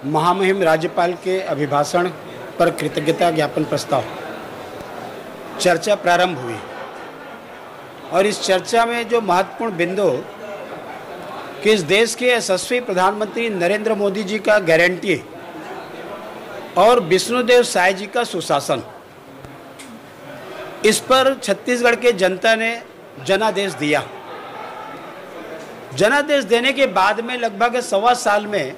महामहिम राज्यपाल के अभिभाषण पर कृतज्ञता ज्ञापन प्रस्ताव चर्चा प्रारंभ हुई और इस चर्चा में जो महत्वपूर्ण बिंदु कि इस देश के यशस्वी प्रधानमंत्री नरेंद्र मोदी जी का गारंटी और विष्णुदेव साय जी का सुशासन, इस पर छत्तीसगढ़ के जनता ने जनादेश दिया। जनादेश देने के बाद में लगभग 1.25 साल में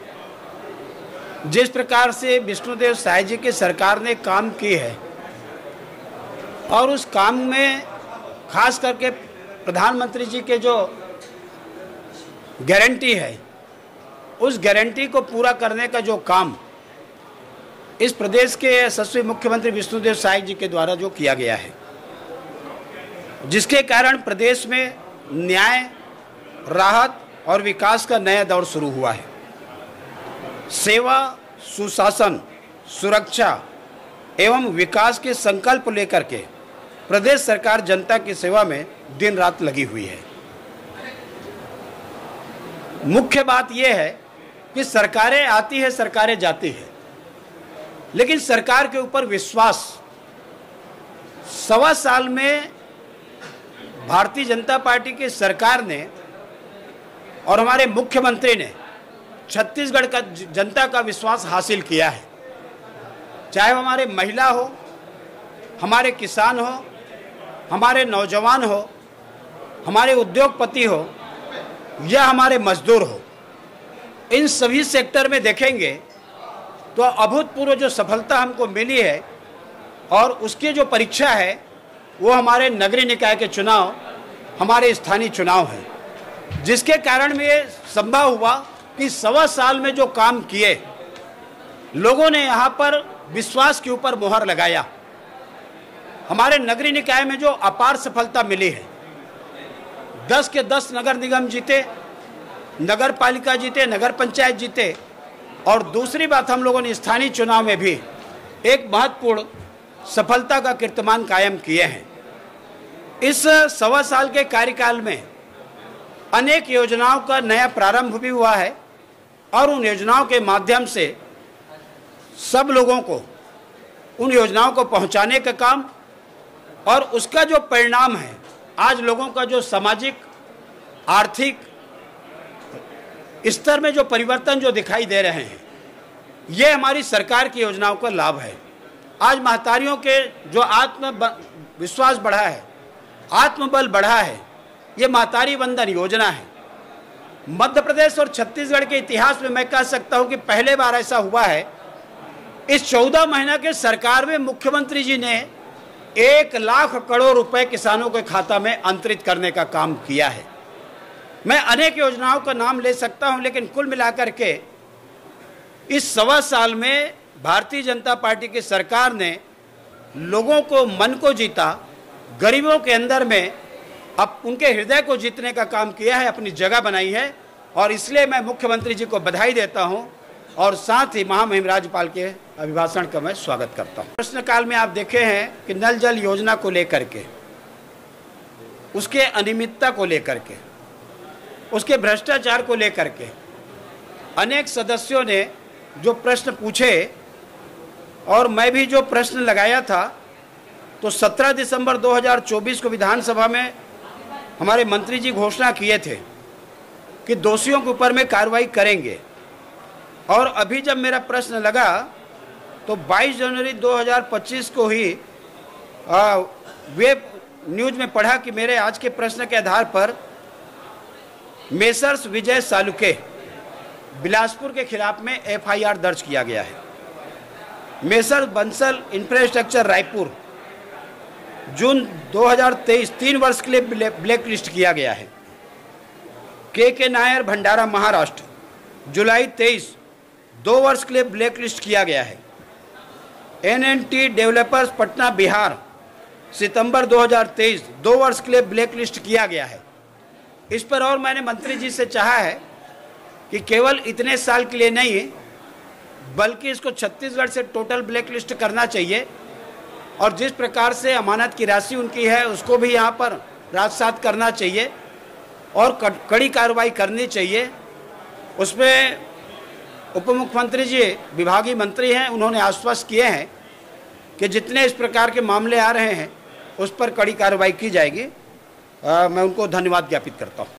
जिस प्रकार से विष्णुदेव साय जी की सरकार ने काम की है और उस काम में खास करके प्रधानमंत्री जी के जो गारंटी है, उस गारंटी को पूरा करने का जो काम इस प्रदेश के यशस्वी मुख्यमंत्री विष्णुदेव साय जी के द्वारा जो किया गया है, जिसके कारण प्रदेश में न्याय, राहत और विकास का नया दौर शुरू हुआ है। सेवा, सुशासन, सुरक्षा एवं विकास के संकल्प लेकर के प्रदेश सरकार जनता की सेवा में दिन रात लगी हुई है। मुख्य बात यह है कि सरकारें आती है, सरकारें जाती है, लेकिन सरकार के ऊपर विश्वास 1.25 साल में भारतीय जनता पार्टी की सरकार ने और हमारे मुख्यमंत्री ने छत्तीसगढ़ का जनता का विश्वास हासिल किया है। चाहे वो हमारे महिला हो, हमारे किसान हो, हमारे नौजवान हो, हमारे उद्योगपति हो या हमारे मजदूर हो, इन सभी सेक्टर में देखेंगे तो अभूतपूर्व जो सफलता हमको मिली है और उसकी जो परीक्षा है वो हमारे नगरीय निकाय के चुनाव, हमारे स्थानीय चुनाव हैं, जिसके कारण में ये संभव हुआ कि 1.25 साल में जो काम किए, लोगों ने यहाँ पर विश्वास के ऊपर मुहर लगाया। हमारे नगरीय निकाय में जो अपार सफलता मिली है, 10 के 10 नगर निगम जीते, नगर पालिका जीते, नगर पंचायत जीते, और दूसरी बात हम लोगों ने स्थानीय चुनाव में भी एक महत्वपूर्ण सफलता का कीर्तिमान कायम किए हैं। इस 1.25 साल के कार्यकाल में अनेक योजनाओं का नया प्रारंभ भी हुआ है और उन योजनाओं के माध्यम से सब लोगों को उन योजनाओं को पहुंचाने का काम और उसका जो परिणाम है, आज लोगों का जो सामाजिक आर्थिक स्तर में जो परिवर्तन जो दिखाई दे रहे हैं, ये हमारी सरकार की योजनाओं का लाभ है। आज महतारियों के जो आत्मविश्वास बढ़ा है, आत्मबल बढ़ा है, ये महतारी वंदन योजना है। मध्य प्रदेश और छत्तीसगढ़ के इतिहास में मैं कह सकता हूं कि पहले बार ऐसा हुआ है, इस 14 महीना के सरकार में मुख्यमंत्री जी ने 1 लाख करोड़ रुपए किसानों के खाता में अंतरित करने का काम किया है। मैं अनेक योजनाओं का नाम ले सकता हूं, लेकिन कुल मिलाकर के इस 1.25 साल में भारतीय जनता पार्टी की सरकार ने लोगों को मन को जीता, गरीबों के अंदर में अब उनके हृदय को जीतने का काम किया है, अपनी जगह बनाई है, और इसलिए मैं मुख्यमंत्री जी को बधाई देता हूं और साथ ही महामहिम राज्यपाल के अभिभाषण का मैं स्वागत करता हूं। प्रश्नकाल में आप देखे हैं कि नल जल योजना को लेकर के, उसके अनियमितता को लेकर के, उसके भ्रष्टाचार को लेकर के अनेक सदस्यों ने जो प्रश्न पूछे और मैं भी जो प्रश्न लगाया था, तो 17 दिसंबर 2024 को विधानसभा में हमारे मंत्री जी घोषणा किए थे कि दोषियों के ऊपर में कार्रवाई करेंगे, और अभी जब मेरा प्रश्न लगा तो 22 जनवरी 2025 को ही वेब न्यूज में पढ़ा कि मेरे आज के प्रश्न के आधार पर मेसर्स विजय सालुके बिलासपुर के खिलाफ में FIR दर्ज किया गया है। मेसर्स बंसल इंफ्रास्ट्रक्चर रायपुर जून 2023 3 वर्ष के लिए ब्लैक लिस्ट किया गया है। के नायर भंडारा महाराष्ट्र जुलाई 23 2 वर्ष के लिए ब्लैक लिस्ट किया गया है। NNT डेवलपर्स पटना बिहार सितंबर 2023 2 वर्ष के लिए ब्लैक लिस्ट किया गया है। इस पर और मैंने मंत्री जी से चाहा है कि केवल इतने साल के लिए नहीं, बल्कि इसको छत्तीसगढ़ से टोटल ब्लैक लिस्ट करना चाहिए, और जिस प्रकार से अमानत की राशि उनकी है उसको भी यहाँ पर राजसात करना चाहिए और कड़ी कार्रवाई करनी चाहिए। उसमें उप मुख्यमंत्री जी विभागीय मंत्री हैं, उन्होंने आश्वस्त किए हैं कि जितने इस प्रकार के मामले आ रहे हैं उस पर कड़ी कार्रवाई की जाएगी। मैं उनको धन्यवाद ज्ञापित करता हूँ।